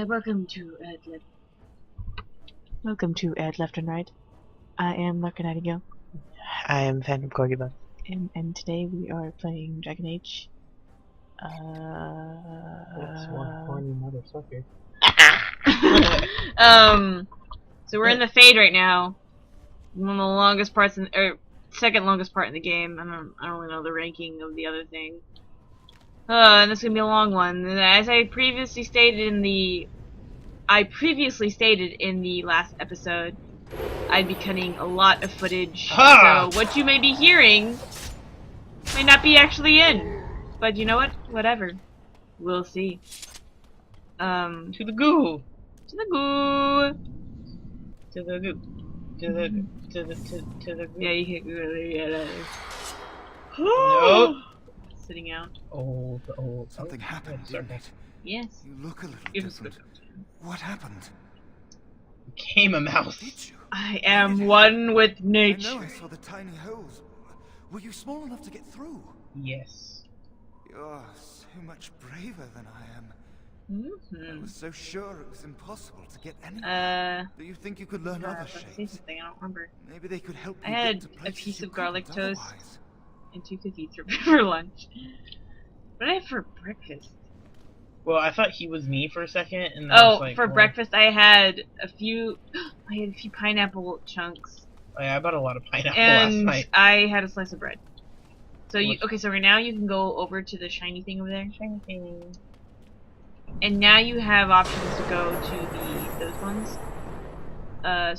Welcome to Ed Left and Right. I am Larkin Nightingale, I am Phantom Corgibus. and today we are playing Dragon Age. That's one horny motherfucker. So we're in the Fade right now. One of the longest parts second longest part in the game. I don't really know the ranking of the other thing. And this is gonna be a long one. As I previously stated in the last episode, I'd be cutting a lot of footage. Ha! So what you may be hearing may not be actually in. But you know what? Whatever. We'll see. To the goo! To the goo! To the goo. To the goo. Yeah, you can't really get it. Nope. Sitting out. Oh. Something happened, didn't it? Yes. You look a little Give us different. What happened? Became a mouse. Did you? I am one with I know nature. I saw the tiny holes. Were you small enough to get through? Yes. You're so much braver than I am. I Mm-hmm. was so sure it was impossible to get anywhere. Do you think you could learn other Let's see shapes? something. I don't remember. Maybe they could help I you had get to a places piece you of garlic couldn't toast. otherwise. And 2 cookies for lunch. What did I have for breakfast? Well, I thought he was me for a second, and then I was Oh, like, for well, breakfast I had a few. I had a few pineapple chunks, oh, yeah, I bought a lot of pineapple last and night. I had a slice of bread. So you What? okay? So right now you can go over to the shiny thing over there, Shiny thing. and now you have options to go to those ones.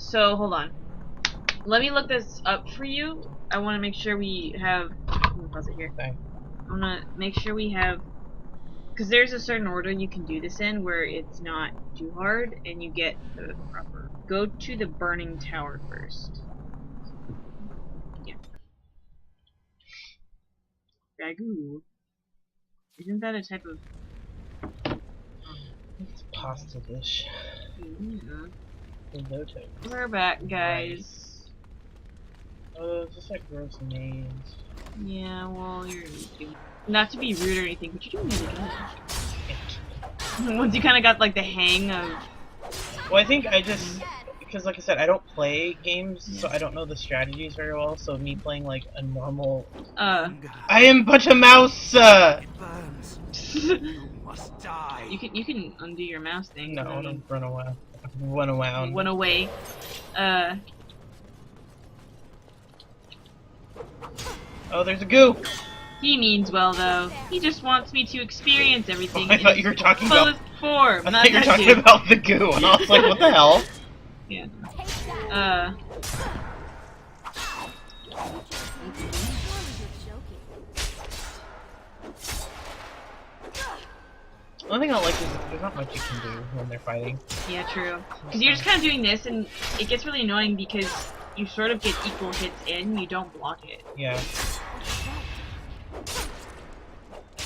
So hold on. Let me look this up for you. I want to make sure we have. Let me pause it here. Okay. I want to make sure we have, because there's a certain order you can do this in where it's not too hard and you get the proper. Go to the burning tower first. Yeah. Ragu. Isn't that a type of? It's a pasta dish. Yeah. Risotto. We're back, guys. Oh, just like gross names. Yeah, well, you're doing. Not to be rude or anything, but you're doing really good. Once you kind of got like the hang of. Well, I think I just, because like I said, I don't play games, so I don't know the strategies very well, so me playing like a normal... I am but a mouse! It burns. You must die. You can undo your mouse thing. No, don't run away. Run around. Went away. Oh, there's a goo! He means well, though. He just wants me to experience everything I in thought its you were talking fullest about... form. I Not thought you were that talking dude. about the goo, and I was like, what the hell? Yeah. The only thing I don't like is there's not much you can do when they're fighting. Yeah, true. Because you're just kind of doing this, and it gets really annoying because you sort of get equal hits in, you don't block it. Yeah.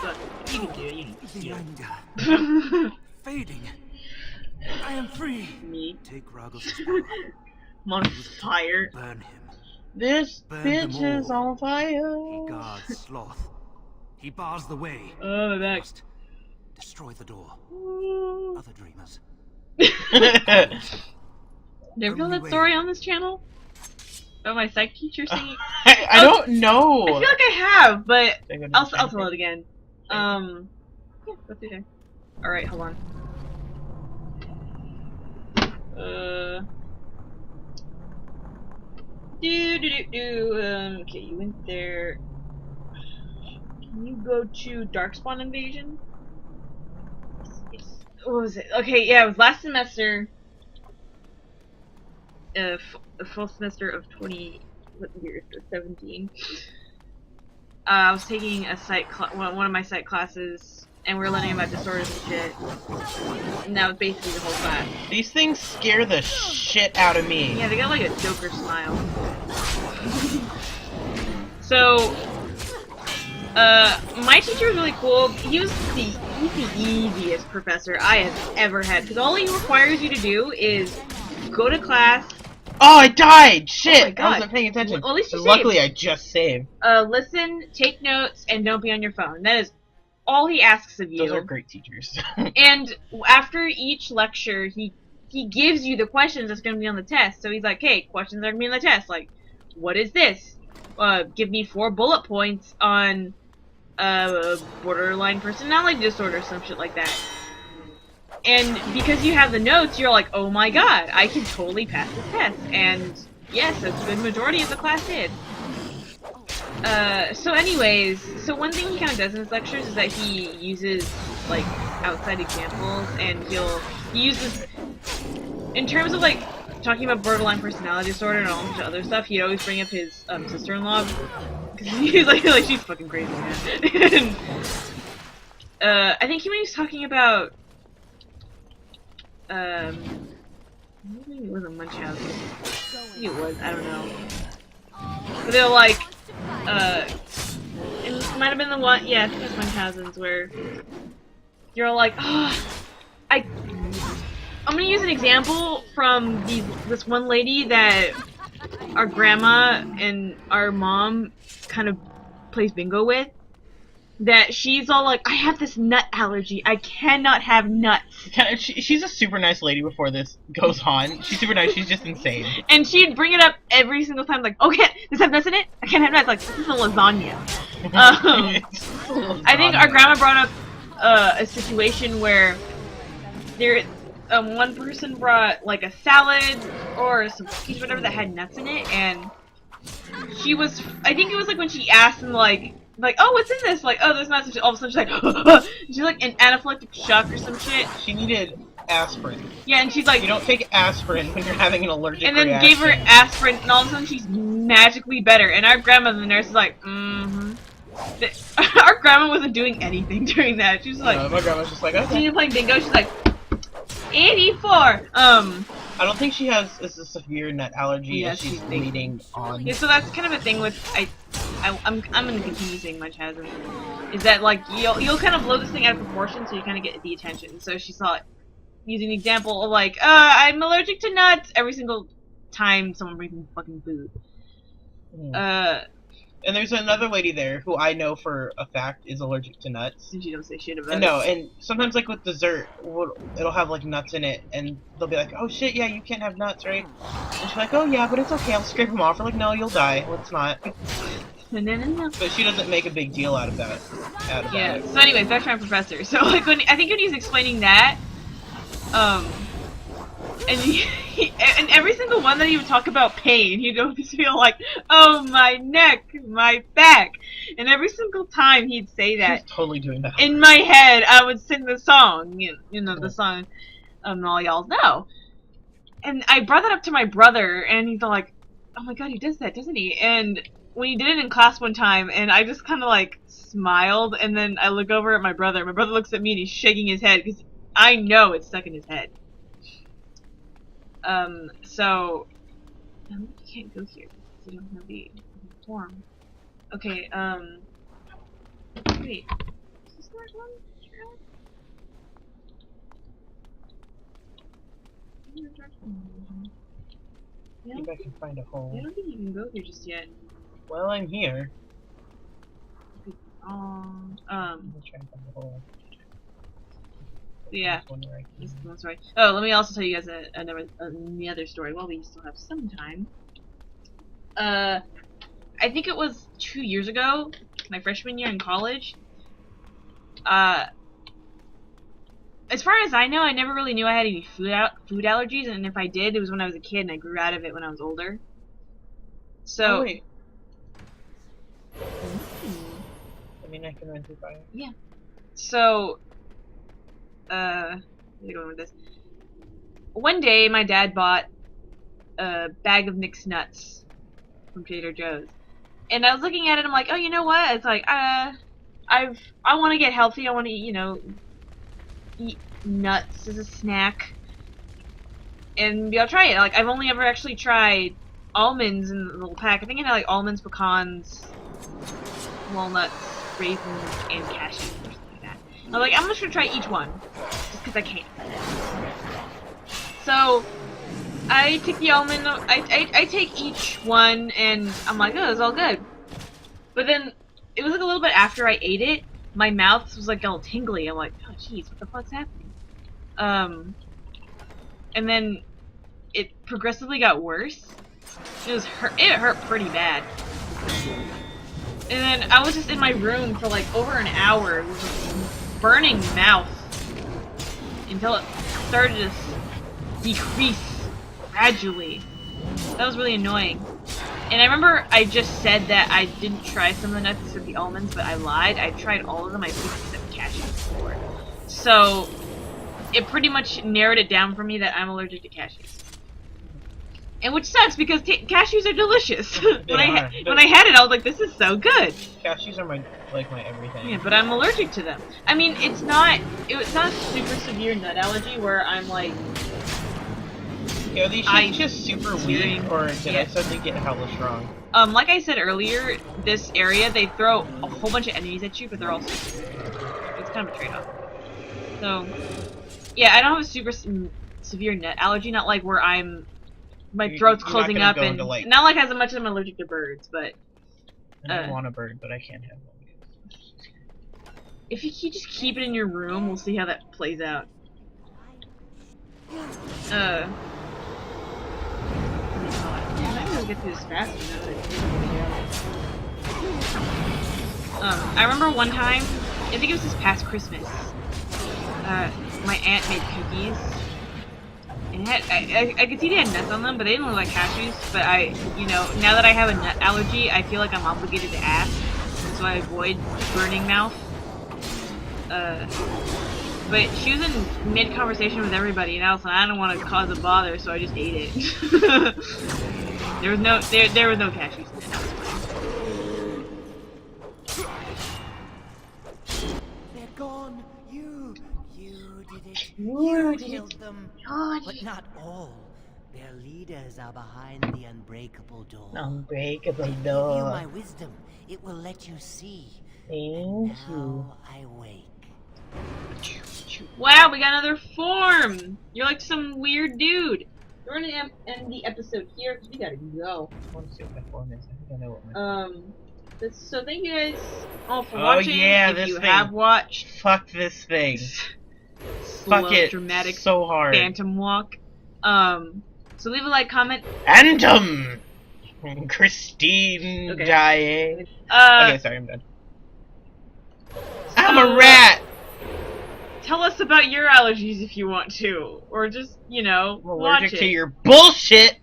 But you can do it, The anger you fading. I am free. Me. Take Ragos' power. I'm on fire. Burn him. This Burn bitch them is all. on fire! He guards Sloth. He bars the way. Oh, my back. Must destroy the door. Other dreamers. Never told that story on this channel? About my psych teacher singing? I don't know! I feel like I have, but Should I go to I'll the tell shiny it again. Yeah, go through there. Alright, hold on. Okay, you went there. Can you go to Darkspawn Invasion? What was it? Okay, yeah, it was last semester. The full semester of 20. What year is this? 17. I was taking a psych one of my psych classes, and we were learning about disorders and shit. And that was basically the whole class. These things scare the shit out of me. Yeah, they got like a Joker smile. So, my teacher was really cool. He's the easiest professor I have ever had, because all he requires you to do is go to class. Oh, I died! Shit! Oh my God. I wasn't paying attention. Well, at least you Luckily, I just saved. Listen, take notes, and don't be on your phone. That is all he asks of you. Those are great teachers. And after each lecture, he gives you the questions that's going to be on the test. So he's like, hey, questions that are going to be on the test. Like, what is this? Give me 4 bullet points on borderline personality disorder, some shit like that. And because you have the notes, you're like, oh my god, I can totally pass this test. And yes, a good majority of the class did. So anyways, so one thing he kind of does in his lectures is that he uses, like, outside examples, and he uses, in terms of, like, talking about borderline personality disorder and all bunch of other stuff, he'd always bring up his sister-in-law, because he's like, she's fucking crazy, man. And, I think when he was talking about, maybe it wasn't Munchausen. I think it was, I don't know. But they're like, it might have been the one, yeah, I think it was Munchausen's, where you're like, oh, I'm gonna use an example from this one lady that our grandma and our mom kind of plays bingo with. That she's all like, I have this nut allergy. I cannot have nuts. She's a super nice lady before this goes on. She's super nice. She's just insane. And she'd bring it up every single time, like, okay, does it have nuts in it? I can't have nuts. Like, this is a lasagna. I think our grandma brought up a situation where one person brought like a salad or some cookies, whatever, that had nuts in it, and I think it was like when she asked them like, oh, what's in this? Like, oh, there's nuts. And all of a sudden she's like, she's like an anaphylactic shock or some shit. She needed aspirin. Yeah, and she's like, you don't take aspirin when you're having an allergic reaction. And then reaction. gave her aspirin, and all of a sudden she's magically better. And our grandma, the nurse, is like, Our grandma wasn't doing anything during that. She was like, my grandma's just like, okay. She's playing bingo. She's like, 84. I don't think she has a severe nut allergy. Yeah, as she's bleeding on. Yeah, so that's kind of a thing with I'm gonna continue saying Munchausen. Is that like you'll kind of blow this thing out of proportion, so you kind of get the attention. So she saw it using an example of like, I'm allergic to nuts every single time someone brings me fucking food. And there's another lady there who I know for a fact is allergic to nuts. And she don't say shit about it. No, and sometimes like with dessert, it'll have like nuts in it, and they'll be like, oh shit, yeah, you can't have nuts, right? And she's like, oh yeah, but it's okay, I'll scrape them off. We're like, no, you'll die. Let's not. No. But she doesn't make a big deal out of that. Yeah. So anyways, back to my professor. So like I think when he's explaining that, and every single one that he would talk about pain, he'd always feel like, oh, my neck, my back. And every single time he'd say that, he's totally doing that. In my head, I would sing the song, you know, the song, all y'all know. And I brought that up to my brother, and he's like, oh my god, he does that, doesn't he? And when he did it in class one time, and I just kind of like smiled, and then I look over at my brother. My brother looks at me, and he's shaking his head, because I know it's stuck in his head. So, you can't go here, because you don't have the form. Okay, wait, is this the right one? See if I can find a hole. I don't think you can go here just yet. Well, I'm here. I'm trying to find a hole. Yeah, this is one story. Oh, let me also tell you guys another story while we still have some time. I think it was 2 years ago, my freshman year in college. As far as I know, I never really knew I had any food allergies, and if I did, it was when I was a kid, and I grew out of it when I was older. So. Oh, wait. I mean, I can run through fire. Yeah. So. Where are you going with this? One day, my dad bought a bag of mixed nuts from Trader Joe's, and I was looking at it. I'm like, oh, you know what? It's like, I want to get healthy. I want to, eat nuts as a snack, and maybe I'll try it. Like, I've only ever actually tried almonds in the little pack. I think I had like almonds, pecans, walnuts, raisins, and cashews. I'm like, I'm just gonna try each one, just because I can. So, I take the almond, I take each one, and I'm like, oh, it's all good. But then, it was like a little bit after I ate it, my mouth was like all tingly. I'm like, oh jeez, what the fuck's happening? And then it progressively got worse. It hurt pretty bad. And then I was just in my room for like over an hour with a burning mouth until it started to decrease gradually. That was really annoying. And I remember I just said that I didn't try some of the nuts except the almonds, but I lied. I tried all of them. I picked except cashews before. So it pretty much narrowed it down for me that I'm allergic to cashews. And which sucks because cashews are delicious. when I had it, I was like, "This is so good." Cashews are my everything. Yeah, but I'm allergic to them. I mean, it's not a super severe nut allergy where I'm like. Are these shits just super weak, or did I suddenly get hella strong? Like I said earlier, this area they throw a whole bunch of enemies at you, but they're all super. It's kind of a trade-off. So, yeah, I don't have a super severe nut allergy. Not like where my throat's closing up, and not like as much as I'm allergic to birds, but. I don't want a bird, but I can't have one. If you just keep it in your room, we'll see how that plays out. Maybe we'll get through this faster now that I remember one time, I think it was this past Christmas, my aunt made cookies, and I could see they had nuts on them, but they didn't look like cashews, but now that I have a nut allergy, I feel like I'm obligated to ask, so I avoid burning mouth. But she was in mid-conversation with everybody, and I was like, I don't want to cause a bother, so I just ate it. there was no cashews in it. That was fine. They're gone. You did it. You killed them. But not all. Their leaders are behind the unbreakable door. Unbreakable I give door. you my wisdom. It will let you see. Thank you. Now I wake. Wow, we got another form! You're like some weird dude. We're gonna end the episode here because we gotta go. I want to see what my form is. I think I know what my So thank you guys all for watching. Yeah, if this you thing. have watched. Fuck this thing. Slow, Fuck it. dramatic so hard. phantom walk. So leave a like, comment. Phantom! Christine Okay. dying. Okay, sorry, I'm done. I'm a rat! Tell us about your allergies if you want to. Or just, I'm watch allergic it. to your bullshit!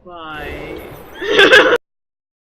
Bye.